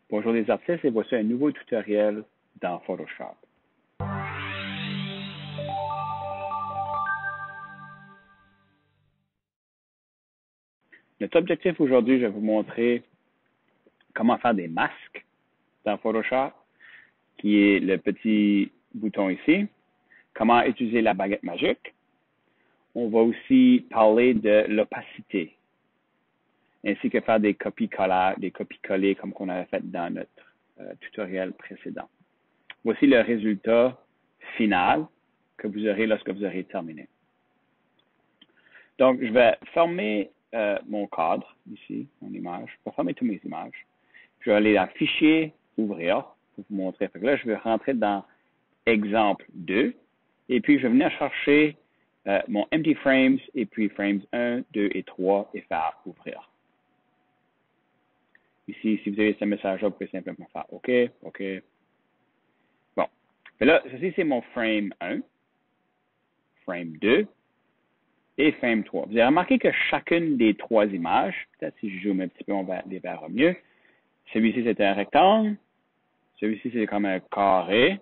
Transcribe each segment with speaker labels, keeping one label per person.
Speaker 1: Bonjour les artistes et voici un nouveau tutoriel dans Photoshop. Notre objectif aujourd'hui, je vais vous montrer comment faire des masques dans Photoshop, qui est le petit bouton ici, comment utiliser la baguette magique. On va aussi parler de l'opacité, ainsi que faire des copies-collées comme qu'on avait fait dans notre tutoriel précédent. Voici le résultat final que vous aurez lorsque vous aurez terminé. Donc, je vais fermer mon cadre ici, mon image. Je vais fermer toutes mes images. Je vais aller dans Fichier, Ouvrir, pour vous montrer. Fait que là, je vais rentrer dans Exemple 2. Et puis, je vais venir chercher mon Empty Frames et puis Frames 1, 2 et 3 et faire Ouvrir. Ici, si vous avez ce message-là, vous pouvez simplement faire OK, OK. Bon. Et là, ceci, c'est mon Frame 1, Frame 2 et Frame 3. Vous avez remarqué que chacune des trois images, peut-être si je zoome un petit peu, on va les verra mieux. Celui-ci, c'est un rectangle. Celui-ci, c'est comme un carré.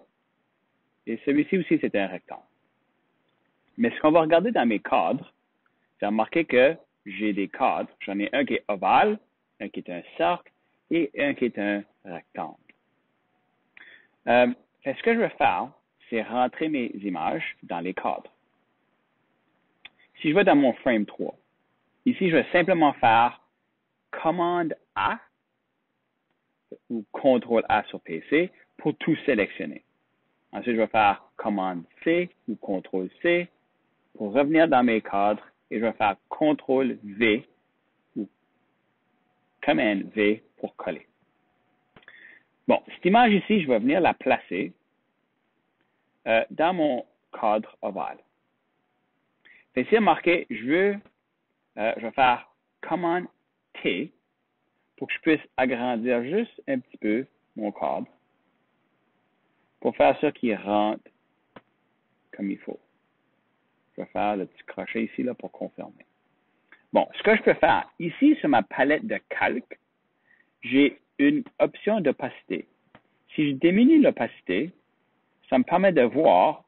Speaker 1: Et celui-ci aussi, c'est un rectangle. Mais ce qu'on va regarder dans mes cadres, c'est remarquer que j'ai des cadres. J'en ai un qui est ovale, un qui est un cercle et un qui est un rectangle. Ce que je vais faire, c'est rentrer mes images dans les cadres. Si je vais dans mon Frame 3, ici, je vais simplement faire Commande A ou Ctrl A sur PC pour tout sélectionner. Ensuite, je vais faire Commande C ou Ctrl C pour revenir dans mes cadres et je vais faire Ctrl V ou Command V pour coller. Bon, cette image ici, je vais venir la placer dans mon cadre ovale. Ici, marqué, je vais faire Command T pour que je puisse agrandir juste un petit peu mon cadre pour faire ça qui rentre comme il faut. Je vais faire le petit crochet ici là, pour confirmer. Bon, ce que je peux faire, ici sur ma palette de calque, j'ai une option d'opacité. Si je diminue l'opacité, ça me permet de voir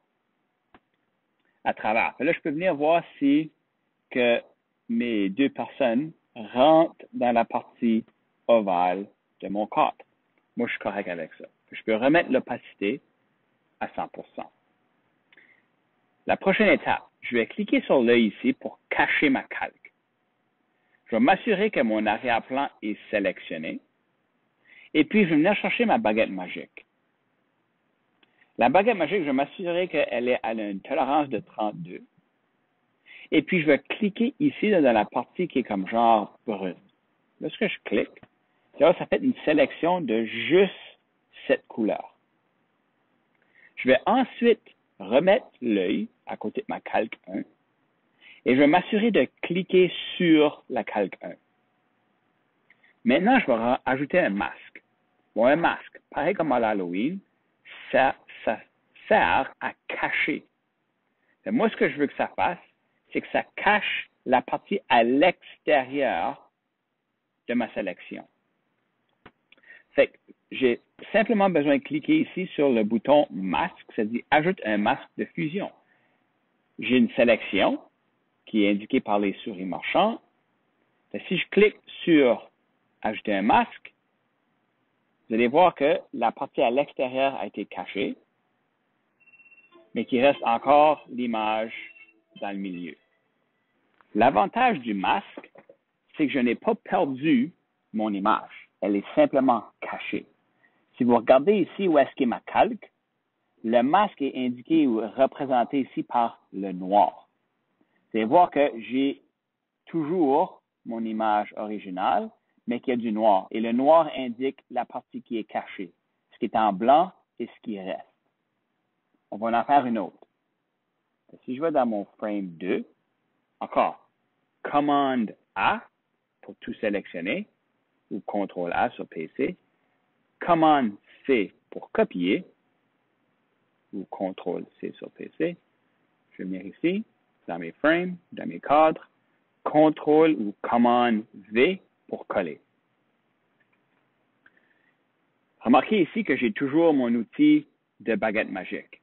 Speaker 1: à travers. Là, je peux venir voir si que mes deux personnes rentrent dans la partie ovale de mon cadre. Moi, je suis correct avec ça. Je peux remettre l'opacité à 100%. La prochaine étape, je vais cliquer sur l'œil ici pour cacher ma calque. Je vais m'assurer que mon arrière-plan est sélectionné. Et puis, je vais venir chercher ma baguette magique. La baguette magique, je vais m'assurer qu'elle a une tolérance de 32. Et puis, je vais cliquer ici dans la partie qui est comme genre brune. Lorsque je clique, ça fait une sélection de juste cette couleur. Je vais ensuite remettre l'œil à côté de ma calque 1 et je vais m'assurer de cliquer sur la calque 1. Maintenant, je vais ajouter un masque. Bon, un masque, pareil comme à l'Halloween, ça sert à cacher. Et moi, ce que je veux que ça fasse, c'est que ça cache la partie à l'extérieur de ma sélection. Fait que j'ai simplement besoin de cliquer ici sur le bouton masque, c'est-à-dire ajoute un masque de fusion. J'ai une sélection qui est indiquée par les souris marchands. Si je clique sur ajouter un masque, vous allez voir que la partie à l'extérieur a été cachée, mais qu'il reste encore l'image dans le milieu. L'avantage du masque, c'est que je n'ai pas perdu mon image. Elle est simplement cachée. Si vous regardez ici où est-ce qu'est ma calque, le masque est indiqué ou représenté ici par le noir. Vous allez voir que j'ai toujours mon image originale, mais qu'il y a du noir. Et le noir indique la partie qui est cachée, ce qui est en blanc et ce qui reste. On va en faire une autre. Si je vais dans mon frame 2, encore, Commande A pour tout sélectionner, ou Ctrl A sur PC, Commande C pour copier, ou Ctrl C sur PC. Je vais venir ici, dans mes frames, dans mes cadres, Ctrl ou Commande V pour coller. Remarquez ici que j'ai toujours mon outil de baguette magique.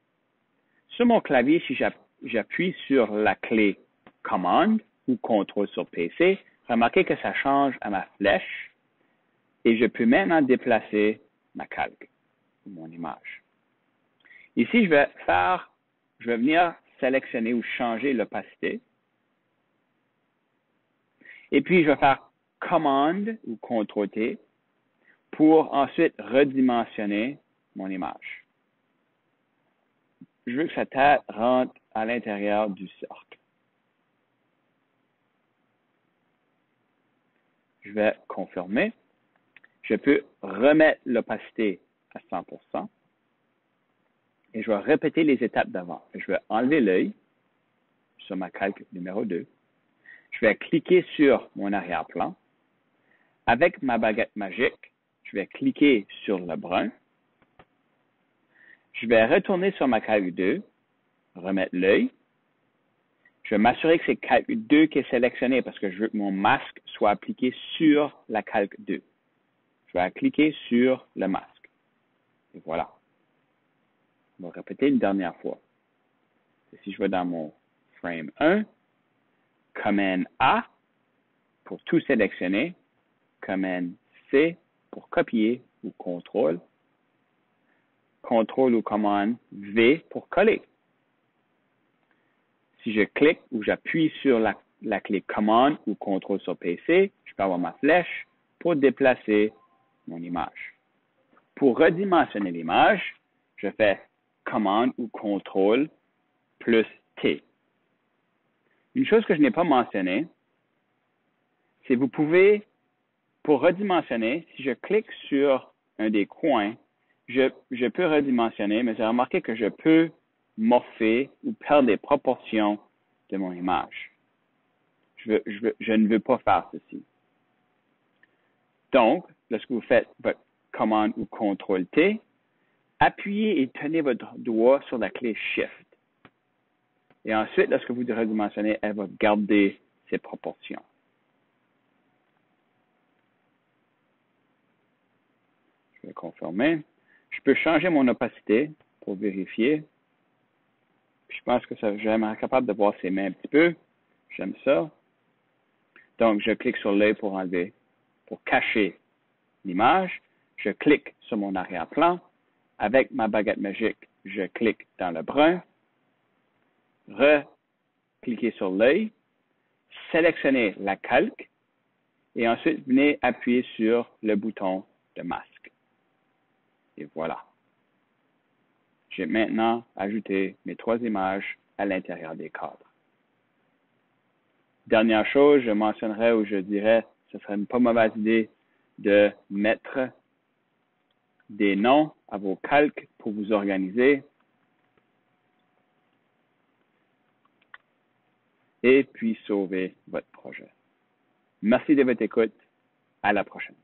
Speaker 1: Sur mon clavier, si j'appuie sur la clé commande ou contrôle sur PC, remarquez que ça change à ma flèche et je peux maintenant déplacer ma calque, mon image. Ici, je vais venir sélectionner ou changer l'opacité. Et puis, je vais faire commande ou contrôle T pour ensuite redimensionner mon image. Je veux que sa tête rentre à l'intérieur du cercle. Je vais confirmer. Je peux remettre l'opacité à 100%. Et je vais répéter les étapes d'avant. Je vais enlever l'œil sur ma calque numéro 2. Je vais cliquer sur mon arrière-plan. Avec ma baguette magique, je vais cliquer sur le brun. Je vais retourner sur ma calque 2, remettre l'œil. Je vais m'assurer que c'est calque 2 qui est sélectionné parce que je veux que mon masque soit appliqué sur la calque 2. Je vais cliquer sur le masque. Et voilà. On va répéter une dernière fois. Et si je vais dans mon frame 1, Command A pour tout sélectionner, Command C pour copier ou contrôle, contrôle ou commande V pour coller. Si je clique ou j'appuie sur la clé commande ou contrôle sur PC, je peux avoir ma flèche pour déplacer mon image. Pour redimensionner l'image, je fais commande ou contrôle plus T. Une chose que je n'ai pas mentionnée, c'est vous pouvez, pour redimensionner, si je clique sur un des coins, je peux redimensionner, mais j'ai remarqué que je peux morpher ou perdre les proportions de mon image. Je ne veux pas faire ceci. Donc, lorsque vous faites votre commande ou contrôle T, appuyez et tenez votre doigt sur la clé Shift. Et ensuite, lorsque vous redimensionnez, elle va garder ses proportions. Je vais confirmer. Je peux changer mon opacité pour vérifier. Je pense que j'aimerais être capable de voir ses mains un petit peu. J'aime ça. Donc, je clique sur l'œil pour enlever, pour cacher l'image. Je clique sur mon arrière-plan. Avec ma baguette magique, je clique dans le brun. Cliquez sur l'œil. Sélectionnez la calque. Et ensuite, venez appuyer sur le bouton de masque. Et voilà. J'ai maintenant ajouté mes 3 images à l'intérieur des cadres. Dernière chose, je mentionnerai ou je dirais, ce serait une pas mauvaise idée de mettre des noms à vos calques pour vous organiser. Et puis sauver votre projet. Merci de votre écoute. À la prochaine.